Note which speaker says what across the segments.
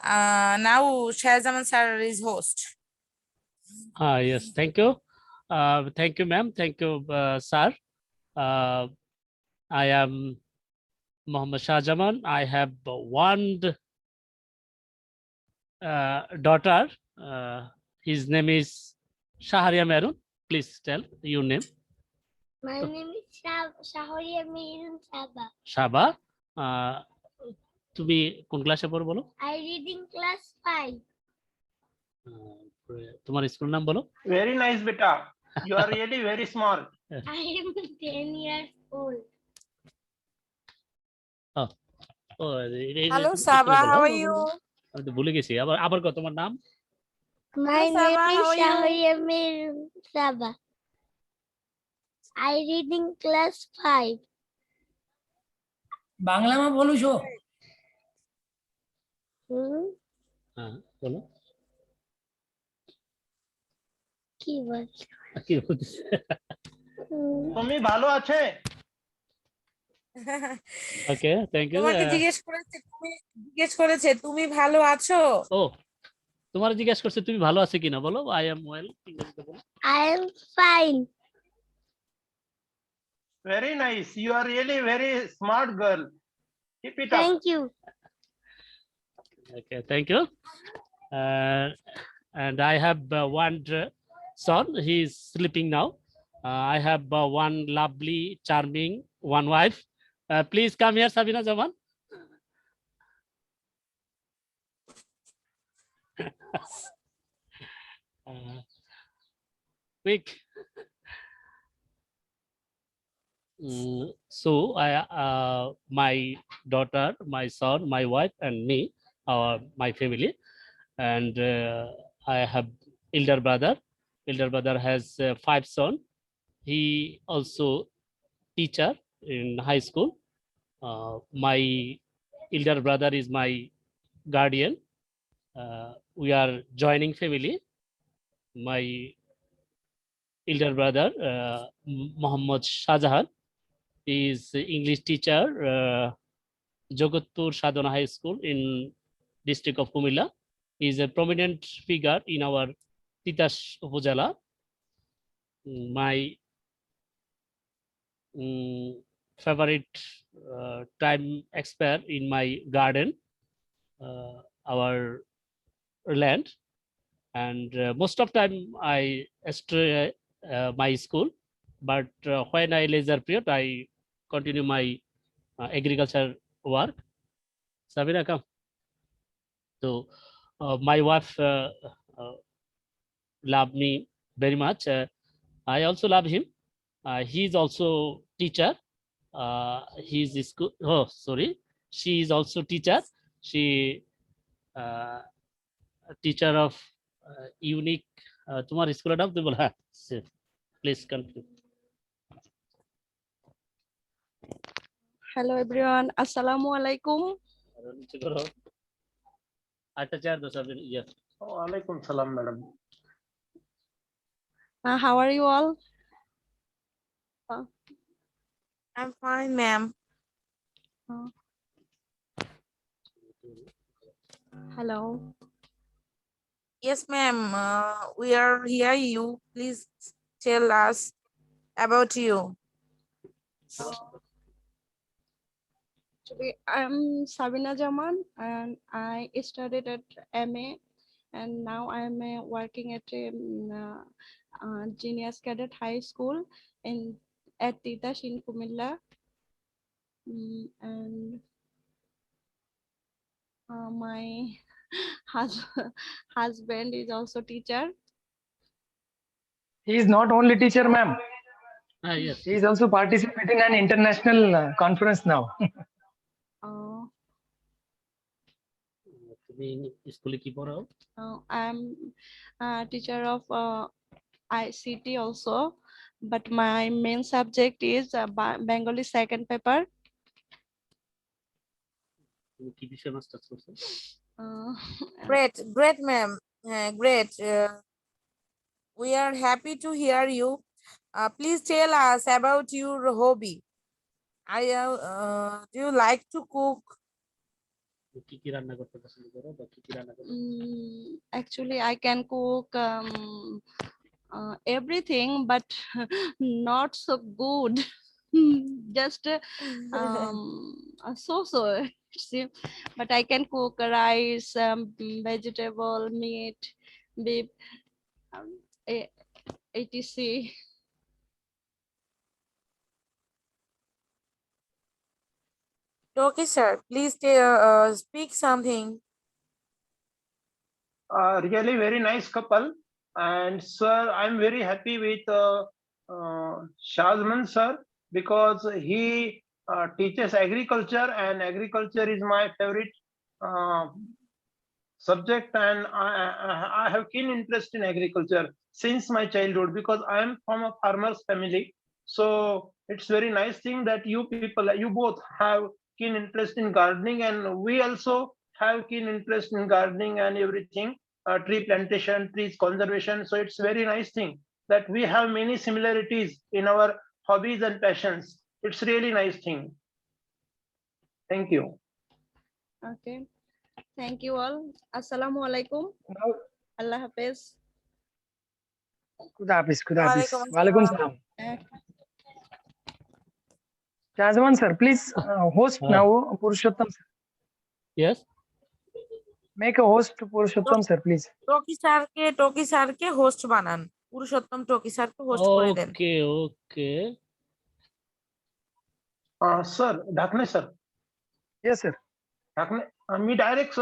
Speaker 1: Now Shahjaman sir is host.
Speaker 2: Yes, thank you. Thank you, ma'am. Thank you, sir. I am Mohammed Shahjaman. I have one daughter. His name is Shaharia Merun. Please tell your name.
Speaker 3: My name is Shaharia Merun Saba.
Speaker 2: Shaba. তুমি কোন ক্লাসে পড়ো বলো?
Speaker 3: I read in class 5.
Speaker 2: তোমার school নাম বলো?
Speaker 4: Very nice, beta. You are really very smart.
Speaker 3: I am 10 years old.
Speaker 1: Hello Saba, how are you?
Speaker 2: আমি তো ভুলে গেছি। আবার কত তোমার নাম?
Speaker 3: My
Speaker 1: Saba,
Speaker 3: name is
Speaker 1: how are you?
Speaker 3: Shaharia Merun Saba. I read in class 5.
Speaker 5: Bangla মা বলো છો?
Speaker 2: হ্যাঁ বলো।
Speaker 3: কি বল?
Speaker 2: কি বলছিস?
Speaker 4: তুমি ভালো আছে?
Speaker 2: ওকে, থ্যাংক ইউ।
Speaker 1: তোমাকে জিজ্ঞেস করেছে তুমি ভালো আছো?
Speaker 2: ও, তোমার জিজ্ঞেস করছে তুমি ভালো আছো কিনা বলো। I am well. ইংরেজিতে বলো।
Speaker 3: I am fine.
Speaker 4: Very nice. You are really very smart girl. Keep it up.
Speaker 3: Thank you.
Speaker 2: Okay, thank you. And I have one son. He is sleeping now. I have one lovely, charming, one wife. Please come here, Sabina Zaman. Quick. So my daughter, my son, my wife, and me, my family, and I have elder brother. Elder brother has 5 sons. He also teacher in high school. My elder brother is my guardian. We are joining family. My elder brother, Muhammad Shahjahan, is English teacher, Jogotpur Sadhana High School in district of Kumilla. He is a prominent figure in our Titash Upazila. My favorite time expert in my garden, our land, and most of time I stay my school, but when I leisure period I continue my agriculture work. Sabina, come. So my wife love me very much. I also love him. He is also teacher. He is school. Oh, sorry. She is also teacher. She teacher of unique. তোমার স্কুলের নাম তুমি বলো। হ্যাঁ, please continue.
Speaker 6: Hello everyone, assalamu alaikum.
Speaker 2: আচ্ছা, চার দশ আপনি ইয়ে।
Speaker 4: Walaikum salam, madam.
Speaker 6: How are you all?
Speaker 1: I'm fine, ma'am.
Speaker 6: Hello.
Speaker 1: Yes, ma'am. We are here. You please tell us about you.
Speaker 6: Actually, I'm Sabina Jaman and I studied at MA and now I'm working at Genius Cadet High School at Titash in Kumilla. And my husband is also teacher.
Speaker 5: He is not only teacher, ma'am.
Speaker 2: Yes.
Speaker 5: He is also participating in an international conference now.
Speaker 2: তুমি স্কুলে কি পড়াও?
Speaker 6: I'm a teacher of ICT also, but my main subject is Bengali second paper.
Speaker 2: তুমি কি বিষয়ে masters করছো?
Speaker 1: Great, ma'am. Great. We are happy to hear you. Please tell us about your hobby. Do you like to cook?
Speaker 2: কি কি রান্না করতে পছন্দ করো বা কি কি রান্না করো?
Speaker 6: Actually, I can cook everything, but not so good. Just so. See, but I can cook rice, vegetable, meat, beef, um, a- etc.
Speaker 1: Okay, sir, please speak something.
Speaker 4: Really very nice couple. And sir, I'm very happy with Shazman sir because he teaches agriculture, and agriculture is my favorite uh, subject, and I have keen interest in agriculture since my childhood because I am from a farmer's family. So it's very nice thing that you people, you both have keen interest in gardening, and we also have keen interest in gardening and everything, tree plantation, trees conservation. So it's very nice thing that we have many similarities in our hobbies and passions. It's really nice thing. Thank you.
Speaker 6: Okay. Thank you all. Assalamualaikum.
Speaker 5: Now,
Speaker 6: Allah Hafiz.
Speaker 5: Khuda Hafiz, Khuda Hafiz.
Speaker 1: Walaikum
Speaker 5: Walaikum
Speaker 1: assalam.
Speaker 5: salam. Shazwan sir, please host now Purushottam sir.
Speaker 2: Yes.
Speaker 5: Make a host Purushottam sir, please.
Speaker 1: টকি স্যারকে host বানান, পুরুষোত্তম টকি স্যারকে host করে দেন।
Speaker 2: Okay, okay.
Speaker 4: Sir Dhakane sir,
Speaker 5: Yes sir.
Speaker 4: Dhakane मी direct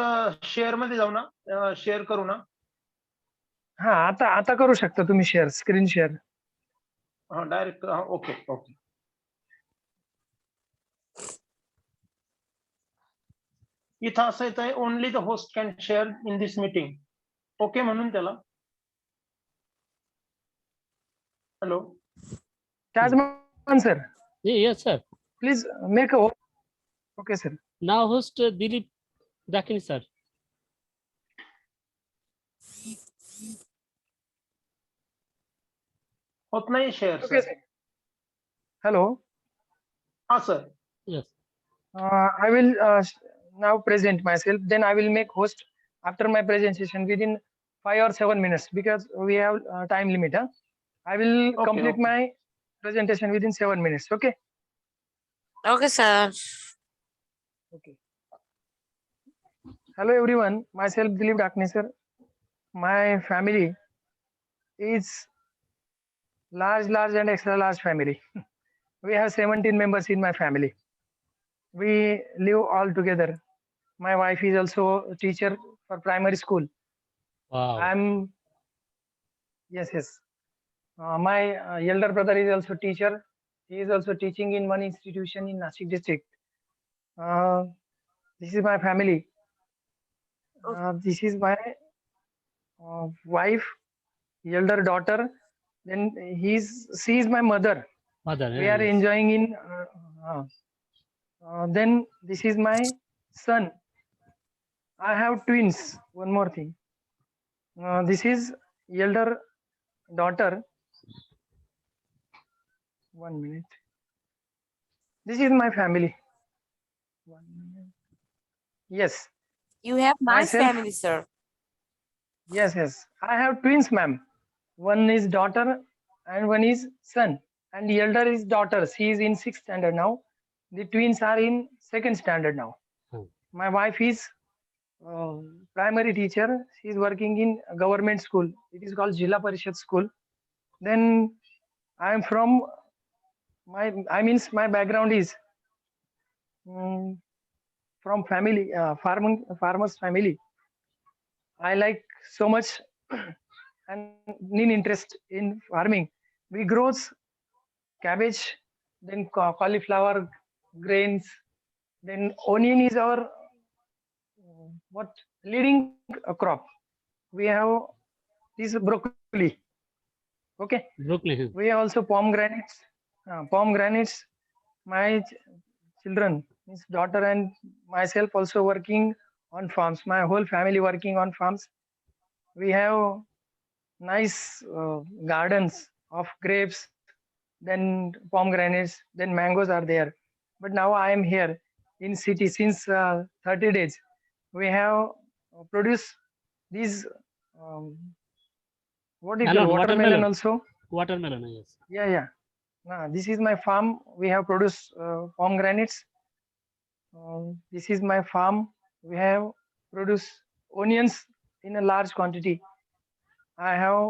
Speaker 4: share मध्ये जाऊ ना, शेअर करू ना?
Speaker 5: हा, आता करू शकता तुम्ही share, screen share.
Speaker 4: Direct okay okay. इथं असं येत आहे, only the host can share in this meeting. Okay म्हणून त्याला. Hello
Speaker 5: Shazwan sir,
Speaker 2: Yeah, yes, sir.
Speaker 5: please make a host. Okay sir.
Speaker 2: Now host Dilip Dakini, sir.
Speaker 4: होत नाही share
Speaker 5: Okay
Speaker 4: sir.
Speaker 5: sir. Hello.
Speaker 4: हा sir.
Speaker 2: Yes.
Speaker 5: I will now present myself. Then I will make host after my presentation within 5 or 7 minutes because we have time limit. Huh? I will complete
Speaker 4: okay.
Speaker 5: my presentation within 7 minutes. Okay.
Speaker 1: Okay sir.
Speaker 5: Okay. Hello everyone. Myself Dilip Dakne sir. My family is large and extra large family. We have 17 members in my family. We live all together. My wife is also a teacher for primary school.
Speaker 2: Wow.
Speaker 5: Yes. My elder brother is also teacher. He is also teaching in one institution in Nashik district. This is my family. This is my wife, elder daughter. Then she is my mother.
Speaker 2: Mother.
Speaker 5: We are
Speaker 2: yes.
Speaker 5: enjoying in. Then this is my son. I have twins. One more thing. This is elder daughter. 1 minute. This is my family. 1 minute. Yes.
Speaker 1: You have nice
Speaker 5: Myself.
Speaker 1: family, sir.
Speaker 5: Yes. I have twins, ma'am. One is daughter and one is son. And the elder is daughter. She is in 6th standard now. The twins are in 2nd standard now. My wife is primary teacher. She is working in a government school. It is called Jilla Parishad School. Then I am from my background is from family, farmers family. I like so much and need interest in farming. We grows cabbage, then cauliflower, grains, then onion is our leading crop. We have this broccoli. Okay.
Speaker 2: Brooklyn.
Speaker 5: We have also pomegranates. My children, his daughter and myself also working on farms. My whole family working on farms. We have nice gardens of grapes, then pomegranates, then mangoes are there. But now I am here in city since 30 days. we have produced these what is
Speaker 2: Melon,
Speaker 5: watermelon
Speaker 2: watermelon.
Speaker 5: also.
Speaker 2: Watermelon, yes.
Speaker 5: Yeah. This is my farm. We have produced pomegranates. This is my farm. We have produced onions in a large quantity. I have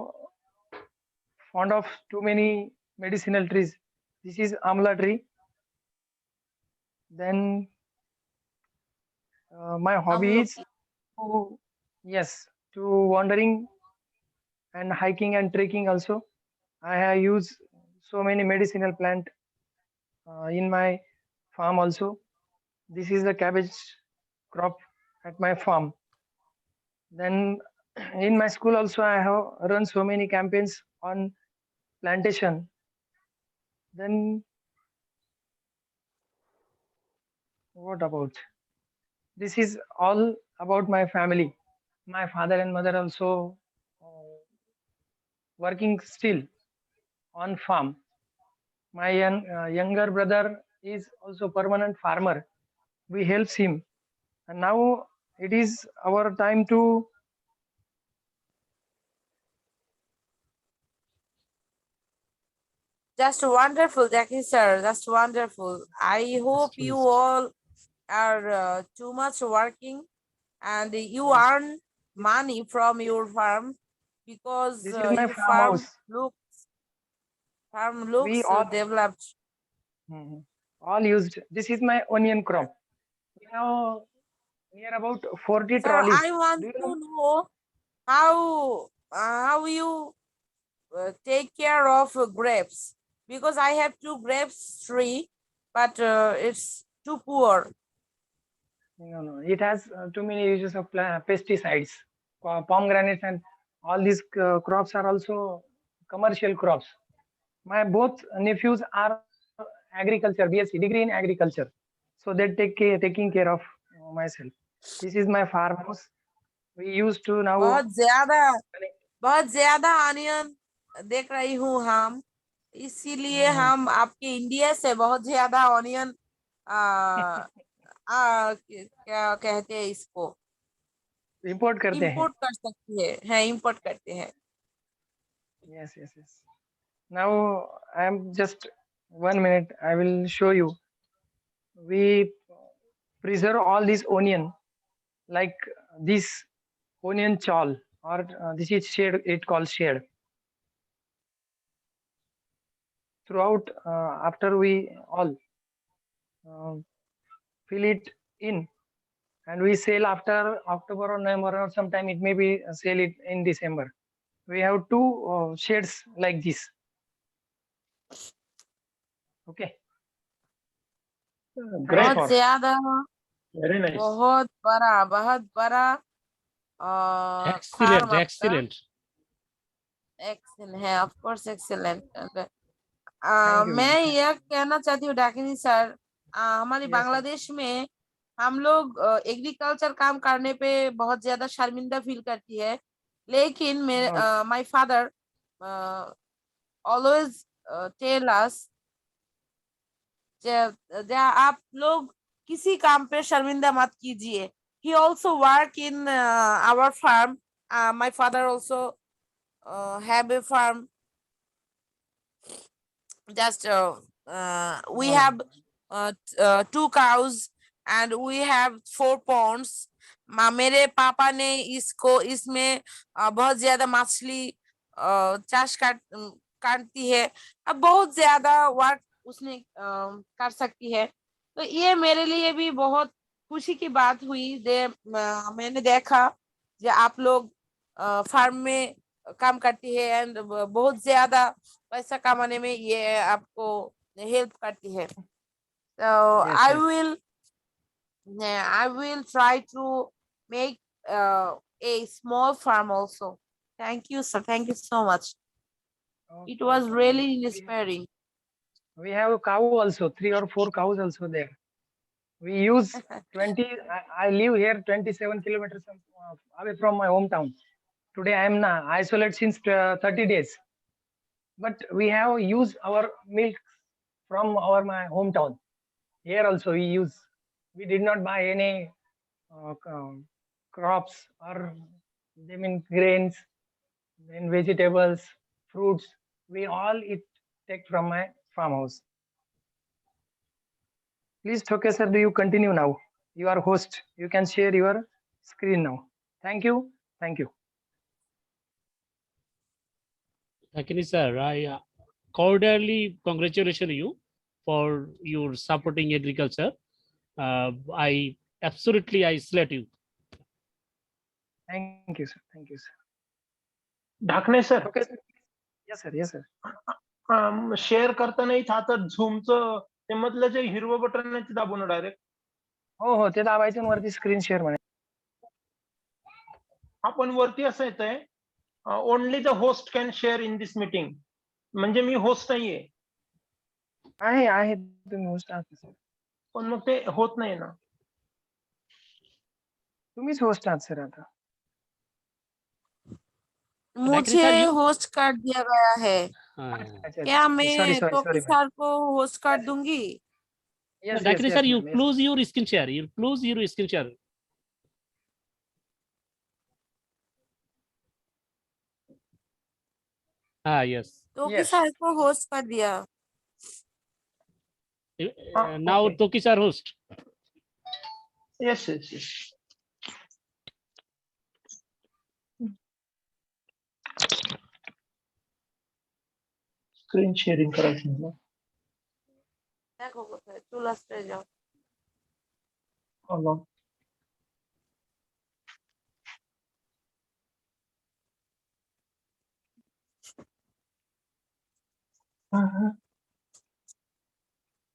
Speaker 5: fond of too many medicinal trees. This is amla tree. Then my hobby is
Speaker 1: Amloki.
Speaker 5: to, yes, to wandering and hiking and trekking also. I have used so many medicinal plant in my farm also. This is the cabbage crop at my farm. Then in my school also I have run so many campaigns on plantation. Then what about? This is all about my family. My father and mother also working still on farm. My younger brother is also permanent farmer. We helps him, and now it is our time to.
Speaker 1: Just wonderful, Jackie sir. Just wonderful. I hope you
Speaker 2: Please.
Speaker 1: all are too much working and you
Speaker 5: Yes,
Speaker 1: earn money from your farm because
Speaker 5: this is my
Speaker 1: your
Speaker 5: farmhouse.
Speaker 1: farm
Speaker 5: We
Speaker 1: looks
Speaker 5: all
Speaker 1: developed.
Speaker 5: Mhm. all used. This is my onion crop. We have near about 40
Speaker 1: Sir,
Speaker 5: trolleys.
Speaker 1: I want
Speaker 5: Do you
Speaker 1: to
Speaker 5: know?
Speaker 1: know how you take care of grapes because I have two grapes tree, but it's too poor.
Speaker 5: No. It has too many uses of pesticides. Pomegranates and all these crops are also commercial crops. My both nephews are agriculture, BSc degree in agriculture. So they taking care of myself. This is my farmhouse. We used to now.
Speaker 1: बहुत ज्यादा बहुत ज्यादा onion देख रही हूँ हम, इसीलिए
Speaker 5: Mhm.
Speaker 1: हम आपके इंडिया से बहुत ज्यादा ऑनियन क्या कहते हैं इसको,
Speaker 5: Import करते हैं.
Speaker 1: इंपोर्ट कर सकती है इंपोर्ट करते हैं.
Speaker 5: Yes. Now I am just 1 minute. I will show you. We preserve all this onion like this onion chawl or this is shade. It called shade. Throughout after we all uh, fill it in and we sell after October or November or sometime it may be sell it in December. We have two shades like this. Okay.
Speaker 4: Great.
Speaker 5: Thanks
Speaker 1: बहुत
Speaker 5: for.
Speaker 1: ज्यादा
Speaker 4: Very nice.
Speaker 1: बहुत बड़ा
Speaker 2: Excellent,
Speaker 1: farm आपका
Speaker 2: excellent.
Speaker 1: Excellent है, of course excellent.
Speaker 5: Thank you, ma'am.
Speaker 1: मैं यह कहना चाहती हूँ डाकिनी सर, हमारी
Speaker 5: Yes, sir.
Speaker 1: बांग्लादेश में हम लोग एग्रीकल्चर काम करने पे बहुत ज्यादा शर्मिंदा फील करती है, लेकिन मेरे
Speaker 5: No.
Speaker 1: My father always tell us आप लोग किसी काम पे शर्मिंदा मत कीजिए. He also work in our farm. My father also have a farm. Just we
Speaker 5: No.
Speaker 1: have 2 cows and we have 4 ponds. मेरे पापा ने इसको इसमें बहुत ज्यादा मछली चाष काटती है. अब बहुत ज्यादा वर्क उसने कर सकती है, तो ये मेरे लिए भी बहुत खुशी की बात हुई. मैंने देखा जो आप लोग फार्म में काम करती है एंड बहुत ज्यादा पैसा कमाने में ये आपको हेल्प करती है. So
Speaker 5: Yes,
Speaker 1: I
Speaker 5: yes.
Speaker 1: will try to make a small farm also. Thank you, sir. Thank you so much. It was
Speaker 5: Okay.
Speaker 1: really inspiring.
Speaker 5: We have a cow also, 3 or 4 cows also there. We use 20. I live here 27 kilometers away from my hometown. Today I am isolated since 30 days. But we have used our milk from my hometown. Here also we use. We did not buy any crops, or they mean grains, then vegetables, fruits. We all eat take from my farmhouse. Please, Thoke sir, do you continue now? You are host. You can share your screen now. Thank you. Thank you.
Speaker 2: Akini sir, I cordially congratulate you for your supporting agriculture. I absolutely I salute you.
Speaker 5: Thank you, sir. Thank you, sir.
Speaker 4: Dhakne sir
Speaker 5: Okay, sir. Yes, sir. Yes, sir.
Speaker 4: Share करताना इथं आता झूमचं ते मधलं जे हिरवं button आहे ते दाबून direct
Speaker 5: हो हो ते दाबायचं आणि वरती स्क्रीन शेअर म्हणे.
Speaker 4: आपण वरती असं येतंय only the host can share in this meeting म्हणजे मी होस्ट नाहीये
Speaker 5: आहे तुम्ही होस्ट आहात सर.
Speaker 4: पण मग ते होत नाही ना
Speaker 5: तुम्हीच होस्ट आहात सर आता.
Speaker 1: मुझे
Speaker 2: sir, you-
Speaker 1: होस्ट कर दिया गया है।
Speaker 5: अच्छा,
Speaker 1: क्या
Speaker 5: sorry,
Speaker 1: मैं
Speaker 5: sorry,
Speaker 1: टोकी
Speaker 5: sorry, ma'am.
Speaker 1: सर को होस्ट कर दूंगी?
Speaker 5: Yes,
Speaker 2: Dakini
Speaker 5: yes,
Speaker 2: sir,
Speaker 5: yes,
Speaker 2: you
Speaker 5: ma'am, yes.
Speaker 2: close your screen share. You close your screen share. Yes.
Speaker 1: टोकी
Speaker 5: Yes.
Speaker 1: सर को होस्ट कर दिया।
Speaker 2: Now
Speaker 4: okay.
Speaker 2: Toki sir host.
Speaker 4: Yes yes yes screen sharing करायचं मला.
Speaker 1: देखो कोথায় চুল আসতে যাও।
Speaker 4: Hello.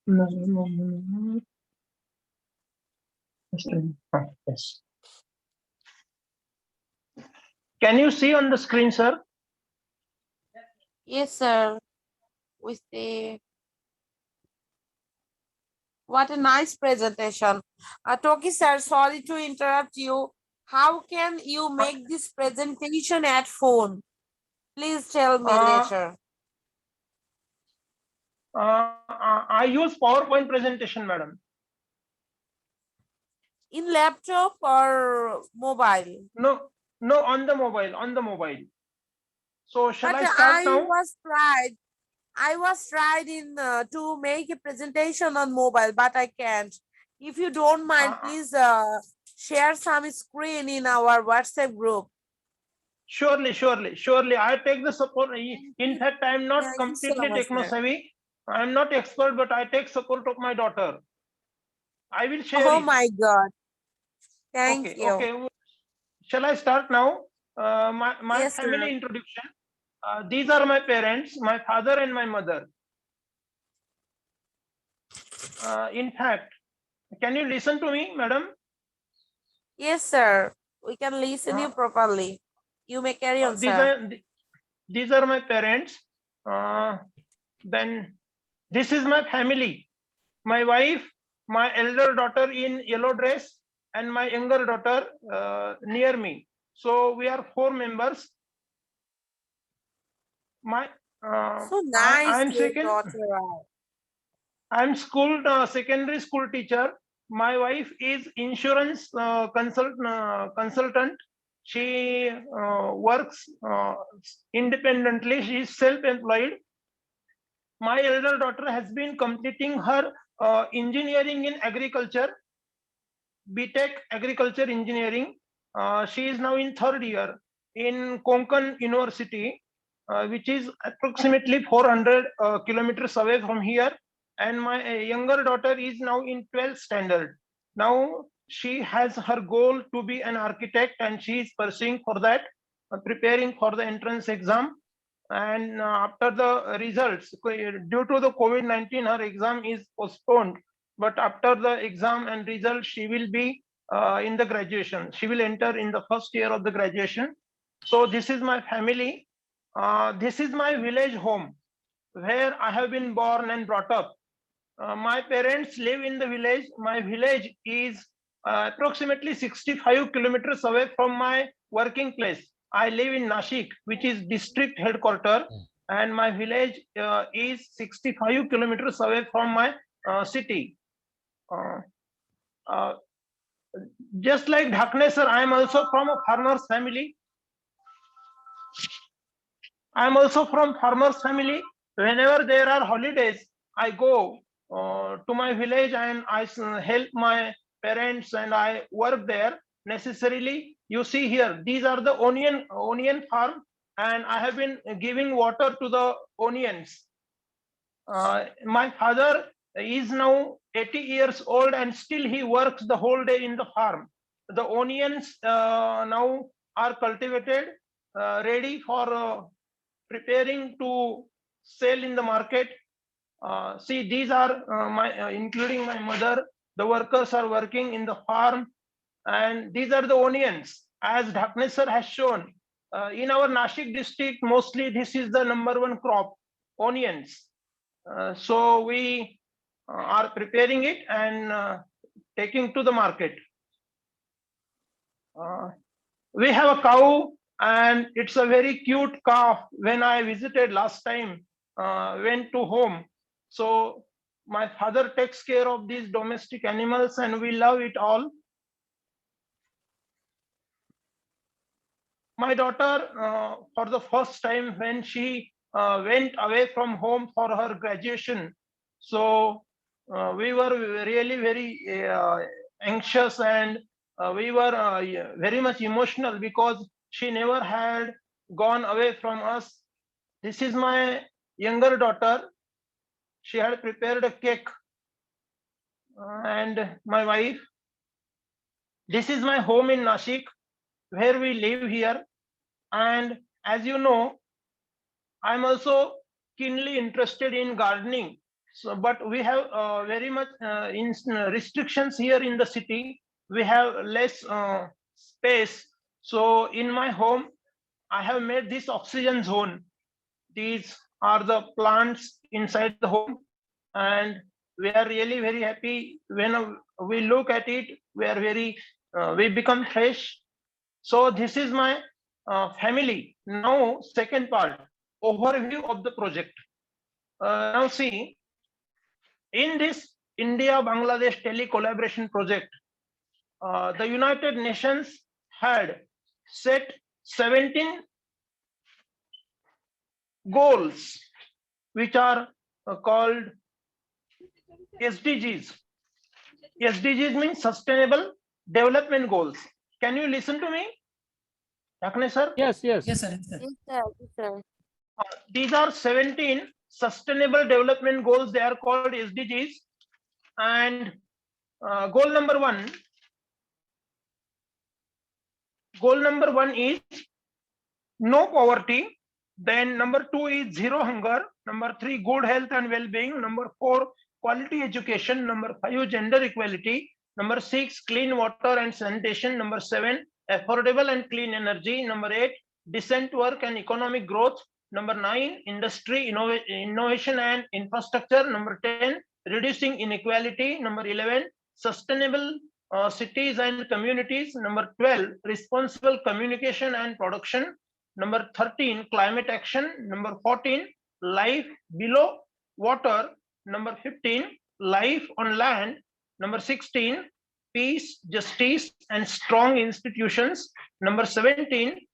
Speaker 4: No. Yes. Can you see on the screen, sir?
Speaker 1: Yes, sir. We see. What a nice presentation. Toki sir, sorry to interrupt you. How can you make this presentation at phone? Please tell me later.
Speaker 4: I use PowerPoint presentation, madam.
Speaker 1: In laptop or mobile?
Speaker 4: No, on the mobile. So shall
Speaker 1: But
Speaker 4: I start now?
Speaker 1: I was tried in to make a presentation on mobile, but I can't. If you don't mind, please share some screen in our WhatsApp group.
Speaker 4: Surely. I take the support. In fact, I am not
Speaker 1: Thank you so
Speaker 4: completely
Speaker 1: much,
Speaker 4: techno
Speaker 1: sir.
Speaker 4: savvy. I am not expert, but I take support of my daughter. I will share
Speaker 1: Oh
Speaker 4: it.
Speaker 1: my God. Thank you.
Speaker 4: Okay. Shall I start now? My
Speaker 1: Yes,
Speaker 4: family
Speaker 1: sir.
Speaker 4: introduction. These are my parents, my father and my mother. In fact, can you listen to me, madam?
Speaker 1: Yes, sir. We can listen you properly. You may carry on, sir.
Speaker 4: These are my parents. Then this is my family. My wife, my elder daughter in yellow dress, and my younger daughter near me. So we are 4 members. My
Speaker 1: So nice,
Speaker 4: I am
Speaker 1: your
Speaker 4: second.
Speaker 1: daughter.
Speaker 4: I'm secondary school teacher. My wife is insurance consultant. She works independently. She is self-employed. My elder daughter has been completing her engineering in agriculture, BTech agriculture engineering. She is now in 3rd year in Konkan University, which is approximately 400 kilometers away from here. And my younger daughter is now in 12th standard. Now she has her goal to be an architect, and she is pursuing for that, preparing for the entrance exam. And after the results, due to the COVID-19, her exam is postponed. But after the exam and results, she will be in the graduation. She will enter in the 1st year of the graduation. So this is my family. This is my village home, where I have been born and brought up. My parents live in the village. My village is approximately 65 kilometers away from my working place. I live in Nashik, which is district headquarters, and my village is 65 kilometers away from my city. just like Dhakne sir, I am also from a farmer's family. I am also from farmer's family. Whenever there are holidays, I go to my village and I help my parents and I work there. Necessarily, you see here, these are the onion farm, and I have been giving water to the onions. My father is now 80 years old and still he works the whole day in the farm. The onions now are cultivated, ready for preparing to sell in the market. See, these are including my mother. The workers are working in the farm, and these are the onions. As Dhakne sir has shown, in our Nashik district, mostly this is the #1 crop, onions. So we are preparing it and taking to the market. We have a cow, and it's a very cute calf. When I visited last time, went to home. So my father takes care of these domestic animals and we love it all. My daughter, for the first time when she went away from home for her graduation, so we were really very anxious, and we were very much emotional because she never had gone away from us. This is my younger daughter. She had prepared a cake, and my wife. This is my home in Nashik, where we live here. And as you know, I'm also keenly interested in gardening. So, but we have very much restrictions here in the city. We have less space. So in my home, I have made this oxygen zone. These are the plants inside the home, and we are really very happy when we look at it. We are very, we become fresh. So this is my family. Now, second part, overview of the project. Now see, in this India-Bangladesh tele-collaboration project, the United Nations had set 17 goals, which are called SDGs. SDGs means Sustainable Development Goals. Can you listen to me, Dhakne sir?
Speaker 2: Yes, yes.
Speaker 7: Yes, sir. Yes, sir.
Speaker 1: Yes, sir. Yes, sir.
Speaker 4: These are 17 Sustainable Development Goals. They are called SDGs. And goal number one is no poverty. Then number 2 is zero hunger. Number 3, good health and well-being. Number 4, quality education. Number 5, gender equality. Number 6, clean water and sanitation. Number 7, affordable and clean energy. Number 8, decent work and economic growth. Number 9, industry, innovation and infrastructure. Number 10, reducing inequality. Number 11, sustainable cities and communities. Number 12, responsible communication and production. Number 13, climate action. Number 14, life below water. Number 15, life on land. Number 16, peace, justice, and strong institutions. Number 17,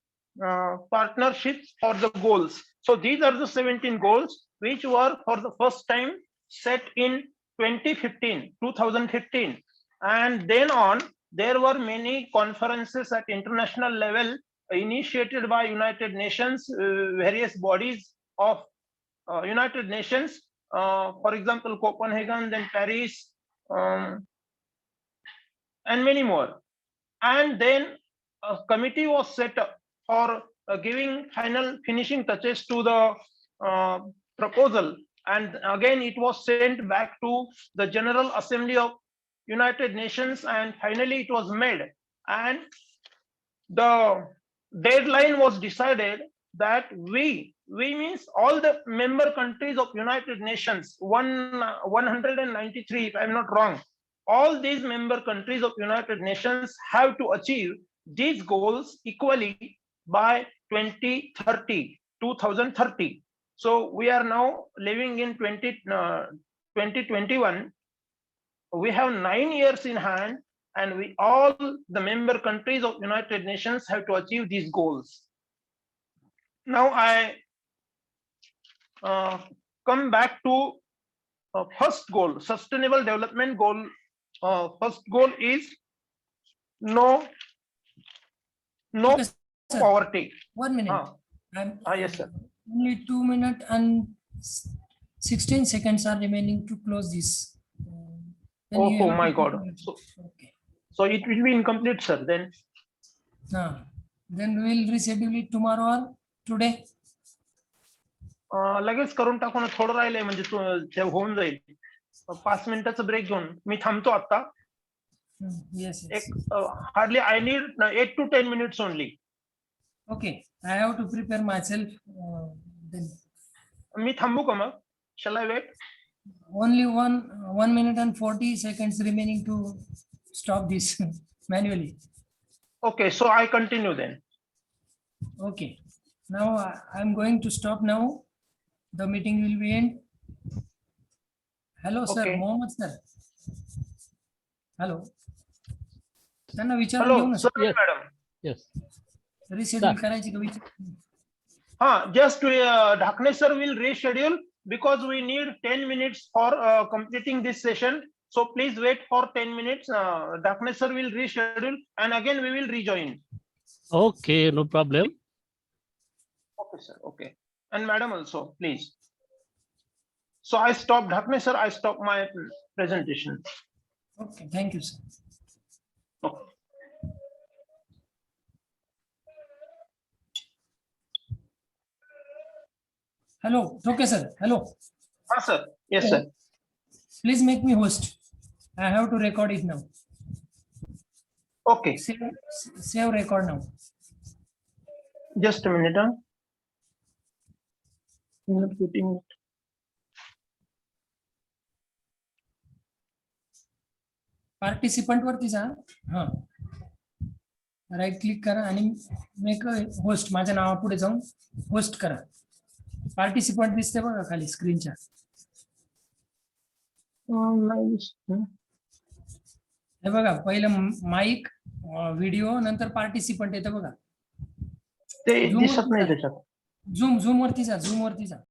Speaker 4: partnerships for the goals. So these are the 17 goals which were for the first time set in 2015. And then on, there were many conferences at international level initiated by United Nations, various bodies of United Nations, for example, Copenhagen, then Paris, and many more. And then a committee was set up for giving finishing touches to the proposal. And again, it was sent back to the General Assembly of United Nations, and finally it was made. And the deadline was decided that we means all the member countries of United Nations, 193, if I'm not wrong, all these member countries of United Nations have to achieve these goals equally by 2030. So we are now living in 2021. We have 9 years in hand and we all the member countries of United Nations have to achieve these goals. Now I come back to first goal, sustainable development goal. First goal is no
Speaker 7: Okay, sir.
Speaker 4: poverty.
Speaker 7: 1 minute.
Speaker 4: Yes, sir.
Speaker 7: Only 2 minutes and 16 seconds are remaining to close this. Then you
Speaker 4: Oh
Speaker 7: have
Speaker 4: my
Speaker 7: to
Speaker 4: God.
Speaker 7: conclude. Okay.
Speaker 4: So it will be incomplete, sir. Then
Speaker 7: Then we will reschedule it tomorrow or today.
Speaker 4: लगेच करून टाकू ना, थोडं राहिलंय म्हणजे ते होऊन जाईल. 5 मिनिटाचा ब्रेक घेऊन मी थांबतो आता.
Speaker 7: Yes.
Speaker 4: एक hardly I need 8 to 10 minutes only.
Speaker 7: Okay. I have to prepare myself. Then
Speaker 4: मी थांबू का मग? Shall I wait?
Speaker 7: only 1 minute and 40 seconds remaining to stop this manually.
Speaker 4: Okay, so I continue then.
Speaker 7: Okay. Now I'm going to stop now. The meeting will be end. Hello, sir.
Speaker 4: Okay.
Speaker 7: Mohammed, sir. Hello. त्यांना विचारून
Speaker 4: Hello,
Speaker 7: घेऊ ना
Speaker 4: sir,
Speaker 2: Yes.
Speaker 4: madam.
Speaker 2: Yes.
Speaker 7: Reschedule करायची का विचार
Speaker 4: Just Dhakne sir will reschedule because we need 10 minutes for completing this session. So please wait for 10 minutes. Dhakne sir will reschedule and again we will rejoin.
Speaker 2: Okay, no problem.
Speaker 4: Okay, sir. Okay. And madam also, please. So I stop, Dhakne sir, I stop my presentation.
Speaker 7: Okay, thank you, sir.
Speaker 4: Okay.
Speaker 7: Hello, okay, sir. Hello.
Speaker 4: Sir. Yes, sir.
Speaker 7: Please make me host. I have to record it now.
Speaker 4: Okay.
Speaker 7: Save record now.
Speaker 4: Just a minute. I'm not putting it.
Speaker 7: Participant वरती जा. Right click करा आणि make host. माझ्या नावापुढे जाऊन host करा. Participant दिसते बघा खाली स्क्रीनच्या. हे बघा पहिलं माईक, व्हिडिओ, नंतर पार्टिसिपंट येतं बघा.
Speaker 4: ते दिसत नाही त्याच्यात.
Speaker 7: झूम वरती जा.